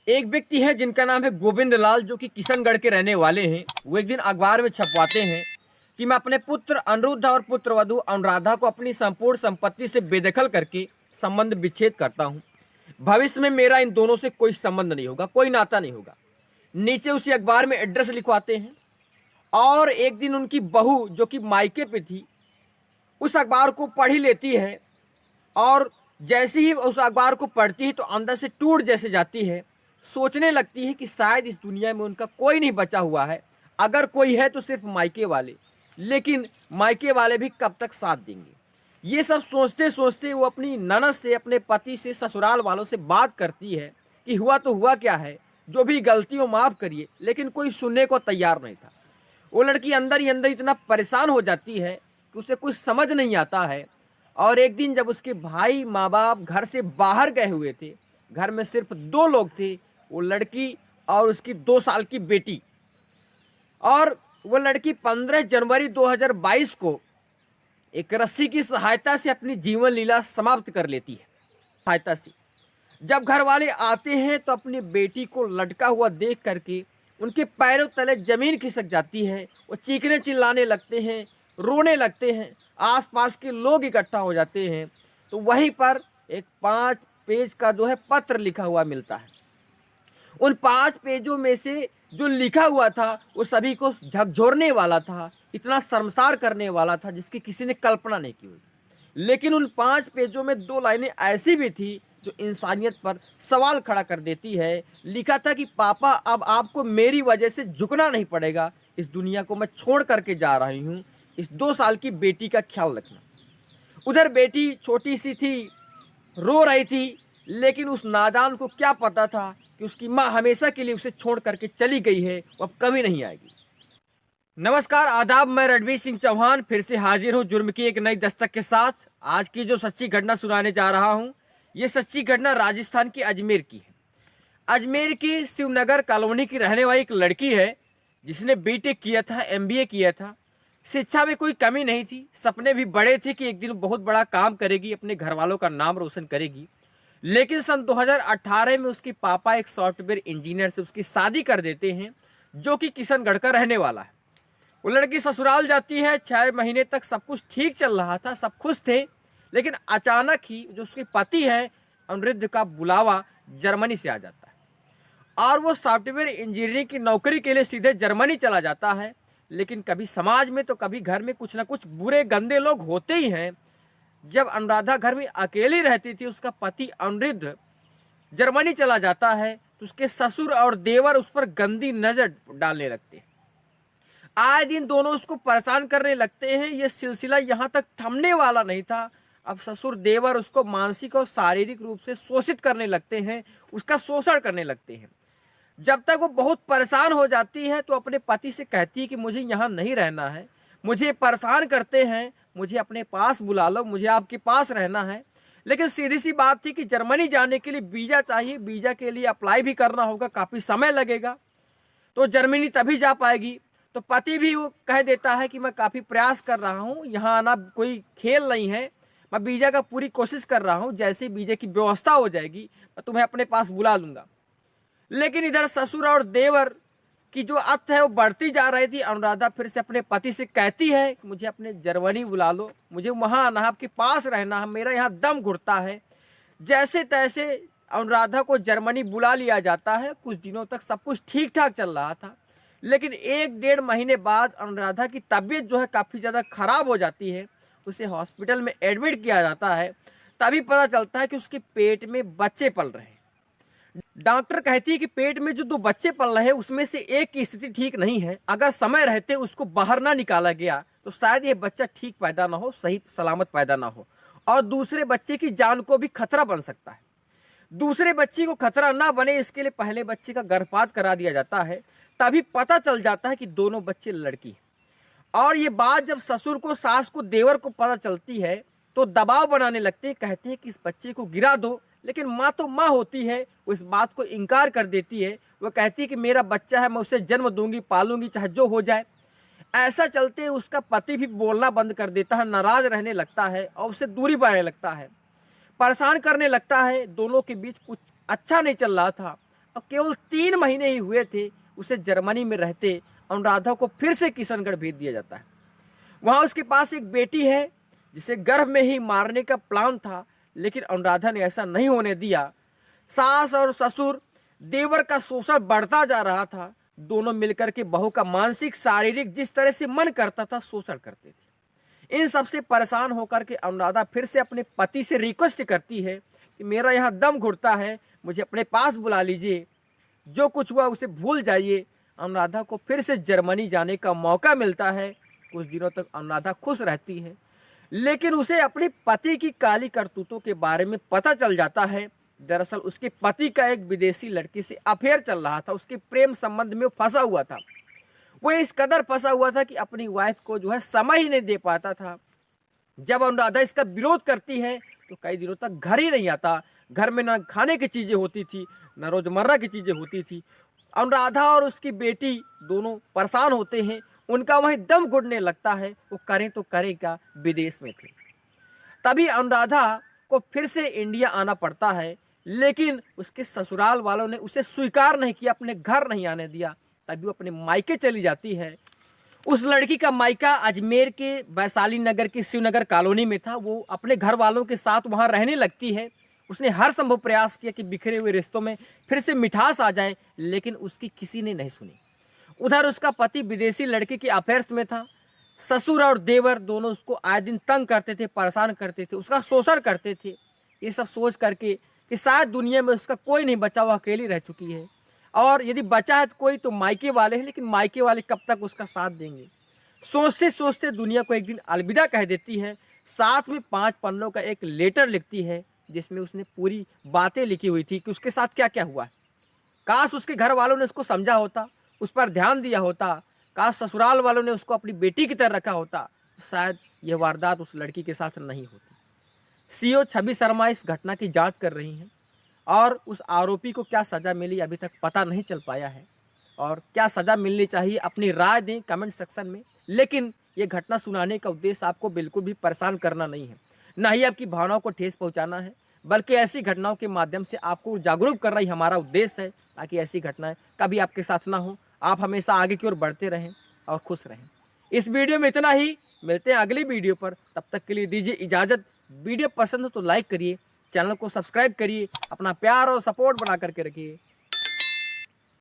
एक व्यक्ति है जिनका नाम है गोविंद लाल, जो कि किशनगढ़ के रहने वाले हैं। वो एक दिन अखबार में छपवाते हैं कि मैं अपने पुत्र अनिरुद्ध और पुत्र वधू अनुराधा को अपनी संपूर्ण संपत्ति से बेदखल करके संबंध विच्छेद करता हूँ। भविष्य में मेरा इन दोनों से कोई संबंध नहीं होगा, कोई नाता नहीं होगा। नीचे उसी अखबार में एड्रेस लिखवाते हैं। और एक दिन उनकी बहू, जो कि मायके पे थी, उस अखबार को पढ़ ही लेती है। और जैसे ही उस अखबार को पढ़ती है तो अंदर से टूट जैसे जाती है। सोचने लगती है कि शायद इस दुनिया में उनका कोई नहीं बचा हुआ है, अगर कोई है तो सिर्फ मायके वाले। लेकिन मायके वाले भी कब तक साथ देंगे। ये सब सोचते सोचते वो अपनी ननद से, अपने पति से, ससुराल वालों से बात करती है कि हुआ तो हुआ क्या है, जो भी गलती हो माफ़ करिए। लेकिन कोई सुनने को तैयार नहीं था। वो लड़की अंदर ही अंदर इतना परेशान हो जाती है कि उसे कुछ समझ नहीं आता है। और एक दिन जब उसके भाई माँ बाप घर से बाहर गए हुए थे, घर में सिर्फ दो लोग थे, वो लड़की और उसकी 2 साल की बेटी। और वो लड़की 15 जनवरी 2022 को एक रस्सी की सहायता से अपनी जीवन लीला समाप्त कर लेती है। सहायता से जब घर वाले आते हैं तो अपनी बेटी को लटका हुआ देख करके उनके पैरों तले जमीन खिसक जाती है। वो चीखने चिल्लाने लगते हैं, रोने लगते हैं। आसपास के लोग इकट्ठा हो जाते हैं। तो वहीं पर एक 5 पेज का जो है पत्र लिखा हुआ मिलता है। उन 5 पेजों में से जो लिखा हुआ था वो सभी को झकझोरने वाला था, इतना शर्मसार करने वाला था जिसकी किसी ने कल्पना नहीं की होगी। लेकिन उन 5 पेजों में 2 लाइनें ऐसी भी थी जो इंसानियत पर सवाल खड़ा कर देती है। लिखा था कि पापा, अब आपको मेरी वजह से झुकना नहीं पड़ेगा। इस दुनिया को मैं छोड़ करके जा रही हूँ। इस 2 साल की बेटी का ख्याल रखना। उधर बेटी छोटी सी थी, रो रही थी। लेकिन उस नादान को क्या पता था कि उसकी माँ हमेशा के लिए उसे छोड़ करके चली गई है, वो अब कभी नहीं आएगी। नमस्कार, आदाब। मैं रणवीर सिंह चौहान फिर से हाजिर हूँ जुर्म की एक नई दस्तक के साथ। आज की जो सच्ची घटना सुनाने जा रहा हूँ, ये सच्ची घटना राजस्थान के अजमेर की है। अजमेर की शिवनगर कॉलोनी की रहने वाली एक लड़की है जिसने बीटेक किया था, एमबीए किया था। शिक्षा में कोई कमी नहीं थी, सपने भी बड़े थे कि एक दिन बहुत बड़ा काम करेगी, अपने घर वालों का नाम रोशन करेगी। लेकिन सन 2018 में उसके पापा एक सॉफ्टवेयर इंजीनियर से उसकी शादी कर देते हैं, जो कि किशनगढ़ का रहने वाला है। वो लड़की ससुराल जाती है। 6 महीने तक सब कुछ ठीक चल रहा था, सब खुश थे। लेकिन अचानक ही जो उसके पति हैं अनिरुद्ध का बुलावा जर्मनी से आ जाता है। और वो सॉफ्टवेयर इंजीनियरिंग की नौकरी के लिए सीधे जर्मनी चला जाता है। लेकिन कभी समाज में तो कभी घर में कुछ ना कुछ बुरे गंदे लोग होते ही हैं। जब अनुराधा घर में अकेली रहती थी, उसका पति अनिरुद्ध जर्मनी चला जाता है, तो उसके ससुर और देवर उस पर गंदी नजर डालने लगते हैं। आए दिन दोनों उसको परेशान करने लगते हैं। ये सिलसिला यहाँ तक थमने वाला नहीं था। अब ससुर देवर उसको मानसिक और शारीरिक रूप से शोषित करने लगते हैं, उसका शोषण करने लगते हैं। जब तक वो बहुत परेशान हो जाती है तो अपने पति से कहती है कि मुझे यहाँ नहीं रहना है, मुझे परेशान करते हैं, मुझे अपने पास बुला लो, मुझे आपके पास रहना है। लेकिन सीधी सी बात थी कि जर्मनी जाने के लिए वीज़ा चाहिए, वीज़ा के लिए अप्लाई भी करना होगा, काफ़ी समय लगेगा, तो जर्मनी तभी जा पाएगी। तो पति भी वो कह देता है कि मैं काफ़ी प्रयास कर रहा हूँ, यहाँ आना कोई खेल नहीं है, मैं वीज़ा का पूरी कोशिश कर रहा हूँ, जैसे वीज़े की व्यवस्था हो जाएगी मैं तुम्हें अपने पास बुला लूँगा। लेकिन इधर ससुर और देवर की जो अत है वो बढ़ती जा रही थी। अनुराधा फिर से अपने पति से कहती है कि मुझे अपने जर्मनी बुला लो, मुझे वहाँ आना है, आपके पास रहना है, मेरा यहाँ दम घुटता है। जैसे तैसे अनुराधा को जर्मनी बुला लिया जाता है। कुछ दिनों तक सब कुछ ठीक ठाक चल रहा था। लेकिन 1 डेढ़ महीने बाद अनुराधा की तबीयत जो है काफ़ी ज़्यादा खराब हो जाती है। उसे हॉस्पिटल में एडमिट किया जाता है। तभी पता चलता है कि उसके पेट में बच्चे पल रहे हैं। डॉक्टर कहती है कि पेट में जो 2 बच्चे पल रहे हैं उसमें से एक की स्थिति ठीक नहीं है। अगर समय रहते उसको बाहर ना निकाला गया तो शायद ये बच्चा ठीक पैदा ना हो, सही सलामत पैदा ना हो, और दूसरे बच्चे की जान को भी खतरा बन सकता है। दूसरे बच्चे को खतरा ना बने इसके लिए पहले बच्चे का गर्भपात करा दिया जाता है। तभी पता चल जाता है कि दोनों बच्चे लड़की हैं। और ये बात जब ससुर को, सास को, देवर को पता चलती है तो दबाव बनाने लगते हैं, कहते हैं कि इस बच्चे को गिरा दो। लेकिन माँ तो माँ होती है, वो इस बात को इनकार कर देती है। वो कहती है कि मेरा बच्चा है, मैं उसे जन्म दूंगी, पालूंगी, चाहे जो हो जाए। ऐसा चलते उसका पति भी बोलना बंद कर देता है, नाराज रहने लगता है और उससे दूरी बनाने लगता है, परेशान करने लगता है। दोनों के बीच कुछ अच्छा नहीं चल रहा था। अब केवल 3 महीने ही हुए थे उसे जर्मनी में रहते अनुराधा को फिर से किशनगढ़ भेज दिया जाता है। वहाँ उसके पास एक बेटी है जिसे गर्भ में ही मारने का प्लान था, लेकिन अनुराधा ने ऐसा नहीं होने दिया। सास और ससुर देवर का शोषण बढ़ता जा रहा था। दोनों मिलकर के बहू का मानसिक शारीरिक जिस तरह से मन करता था शोषण करते थे। इन सबसे परेशान होकर के अनुराधा फिर से अपने पति से रिक्वेस्ट करती है कि मेरा यहाँ दम घुटता है, मुझे अपने पास बुला लीजिए, जो कुछ हुआ उसे भूल जाइए। अनुराधा को फिर से जर्मनी जाने का मौका मिलता है। कुछ दिनों तक अनुराधा खुश रहती है, लेकिन उसे अपने पति की काली करतूतों के बारे में पता चल जाता है। दरअसल उसके पति का एक विदेशी लड़की से अफेयर चल रहा था, उसके प्रेम संबंध में फंसा हुआ था। वो इस कदर फंसा हुआ था कि अपनी वाइफ को जो है समय ही नहीं दे पाता था। जब अनुराधा इसका विरोध करती है तो कई दिनों तक घर ही नहीं आता। घर में ना खाने की चीज़ें होती थी, ना रोजमर्रा की चीज़ें होती थी। अनुराधा और उसकी बेटी दोनों परेशान होते हैं, उनका वहीं दम घुटने लगता है। वो करें तो करें क्या, विदेश में थे। तभी अनुराधा को फिर से इंडिया आना पड़ता है, लेकिन उसके ससुराल वालों ने उसे स्वीकार नहीं किया, अपने घर नहीं आने दिया। तभी वो अपने मायके चली जाती है। उस लड़की का मायका अजमेर के वैशाली नगर की शिवनगर कॉलोनी में था। वो अपने घर वालों के साथ वहाँ रहने लगती है। उसने हर संभव प्रयास किया कि बिखरे हुए रिश्तों में फिर से मिठास आ जाए, लेकिन उसकी किसी ने नहीं सुनी। उधर उसका पति विदेशी लड़के के अफेयर्स में था। ससुर और देवर दोनों उसको आए दिन तंग करते थे, परेशान करते थे, उसका शोषण करते थे। ये सब सोच करके कि शायद दुनिया में उसका कोई नहीं बचा, वो अकेली रह चुकी है, और यदि बचा है तो कोई तो मायके वाले हैं, लेकिन मायके वाले कब तक उसका साथ देंगे। सोचते सोचते दुनिया को एक दिन अलविदा कह देती है। साथ में 5 पन्नों का एक लेटर लिखती है जिसमें उसने पूरी बातें लिखी हुई थी कि उसके साथ क्या क्या हुआ है। काश उसके घर वालों ने उसको समझा होता, उस पर ध्यान दिया होता। काश ससुराल वालों ने उसको अपनी बेटी की तरह रखा होता, तो शायद यह वारदात उस लड़की के साथ नहीं होती। सीओ छवि शर्मा इस घटना की जांच कर रही हैं, और उस आरोपी को क्या सज़ा मिली अभी तक पता नहीं चल पाया है, और क्या सज़ा मिलनी चाहिए अपनी राय दें कमेंट सेक्शन में। लेकिन ये घटना सुनाने का उद्देश्य आपको बिल्कुल भी परेशान करना नहीं है, ना ही आपकी भावनाओं को ठेस पहुंचाना है, बल्कि ऐसी घटनाओं के माध्यम से आपको जागरूक करना ही हमारा उद्देश्य है, ताकि ऐसी घटनाएं कभी आपके साथ ना हो। आप हमेशा आगे की ओर बढ़ते रहें और खुश रहें। इस वीडियो में इतना ही, मिलते हैं अगली वीडियो पर। तब तक के लिए दीजिए इजाज़त। वीडियो पसंद हो तो लाइक करिए, चैनल को सब्सक्राइब करिए, अपना प्यार और सपोर्ट बना करके रखिए।